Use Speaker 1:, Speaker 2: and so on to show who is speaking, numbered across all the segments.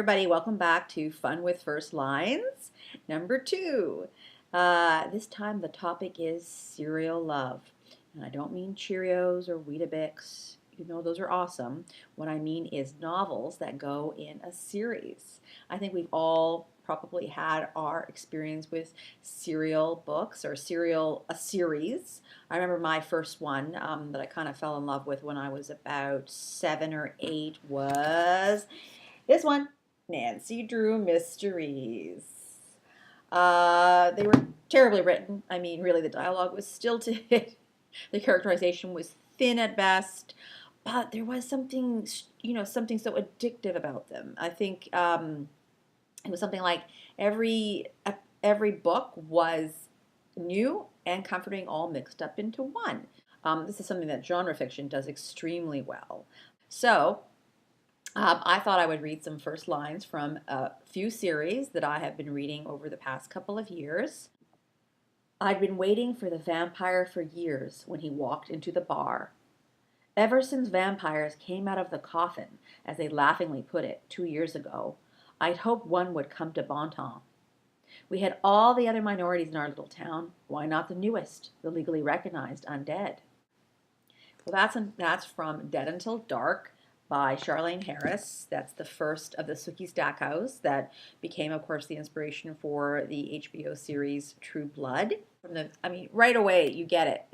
Speaker 1: everybody, welcome back to Fun with First Lines, number 2. This time the topic is serial love. And I don't mean Cheerios or Weetabix, even though those are awesome. What I mean is novels that go in a series. I think we've all probably had our experience with serial books or a series. I remember my first one that I kind of fell in love with when I was about 7 or 8 was this one, Nancy Drew Mysteries. They were terribly written. I mean, really, the dialogue was stilted. The characterization was thin at best, but there was something, something so addictive about them. I think it was something like every book was new and comforting, all mixed up into one. This is something that genre fiction does extremely well. So I thought I would read some first lines from a few series that I have been reading over the past couple of years. I'd been waiting for the vampire for years when he walked into the bar. Ever since vampires came out of the coffin, as they laughingly put it 2 years ago, I'd hoped one would come to Bonton. We had all the other minorities in our little town. Why not the newest, the legally recognized undead? Well, that's from Dead Until Dark by Charlaine Harris. That's the first of the Sookie Stackhouse that became, of course, the inspiration for the HBO series True Blood. Right away you get it.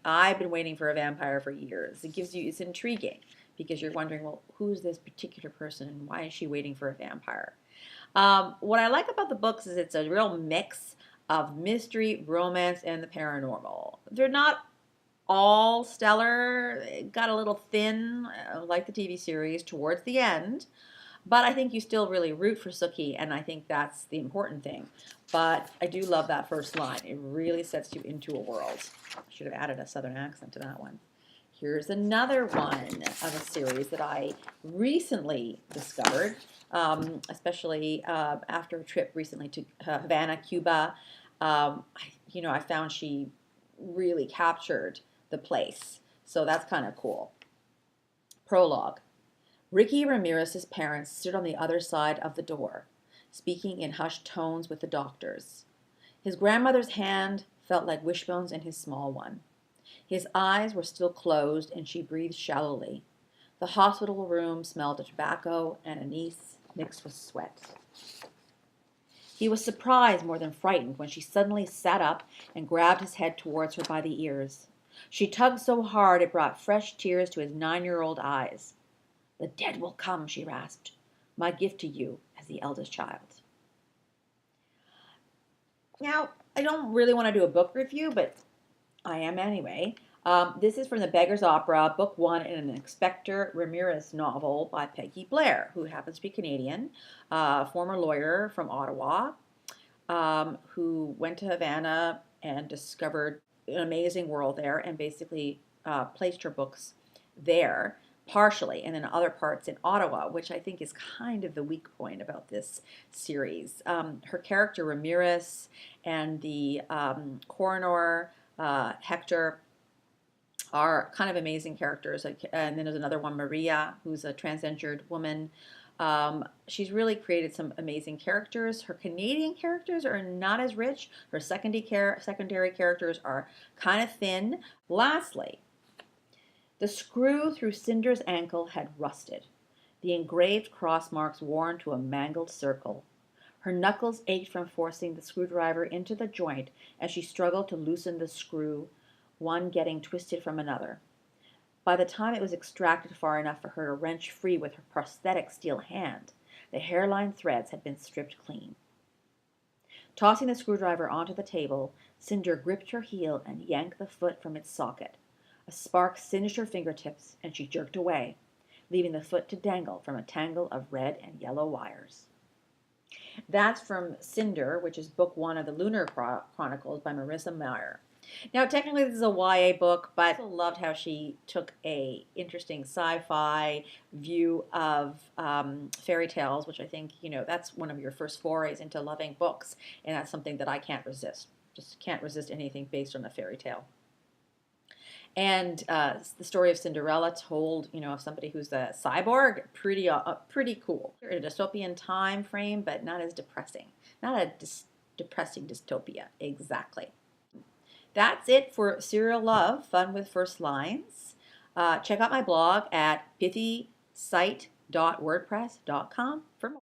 Speaker 1: I've been waiting for a vampire for years. It's intriguing because you're wondering, well, who's this particular person and why is she waiting for a vampire? What I like about the books is it's a real mix of mystery, romance, and the paranormal. They're not all stellar. It got a little thin, like the TV series, towards the end. But I think you still really root for Sookie, and I think that's the important thing. But I do love that first line. It really sets you into a world. I should have added a southern accent to that one. Here's another one of a series that I recently discovered, especially after a trip recently to Havana, Cuba. I found she really captured the place. So that's kind of cool. Prologue. Ricky Ramirez's parents stood on the other side of the door, speaking in hushed tones with the doctors. His grandmother's hand felt like wishbones in his small one. His eyes were still closed, and she breathed shallowly. The hospital room smelled of tobacco and anise mixed with sweat. He was surprised more than frightened when she suddenly sat up and grabbed his head towards her by the ears. She tugged so hard it brought fresh tears to his 9-year-old eyes. "The dead will come," she rasped. "My gift to you as the eldest child." Now, I don't really want to do a book review, but I am anyway. This is from The Beggar's Opera, Book 1 in an Inspector Ramirez novel by Peggy Blair, who happens to be Canadian, former lawyer from Ottawa, who went to Havana and discovered an amazing world there and basically placed her books there partially and then other parts in Ottawa, which I think is kind of the weak point about this series. Her character Ramirez and the coroner Hector are kind of amazing characters. And then there's another one, Maria, who's a transgendered woman. She's really created some amazing characters. Her Canadian characters are not as rich. Her secondary characters are kind of thin. Lastly, the screw through Cinder's ankle had rusted, the engraved cross marks worn to a mangled circle. Her knuckles ached from forcing the screwdriver into the joint as she struggled to loosen the screw, one getting twisted from another. By the time it was extracted far enough for her to wrench free with her prosthetic steel hand, the hairline threads had been stripped clean. Tossing the screwdriver onto the table, Cinder gripped her heel and yanked the foot from its socket. A spark singed her fingertips, and she jerked away, leaving the foot to dangle from a tangle of red and yellow wires. That's from Cinder, which is book 1 of the Lunar Chronicles by Marissa Meyer. Now, technically, this is a YA book, but I also loved how she took a interesting sci-fi view of fairy tales, which I think, that's one of your first forays into loving books, and that's something that I can't resist. Just can't resist anything based on a fairy tale. And the story of Cinderella told, of somebody who's a cyborg, pretty cool. In a dystopian time frame, but not as depressing. Not a depressing dystopia, exactly. That's it for Serial Love, Fun with First Lines. Check out my blog at pithySite.wordpress.com for more.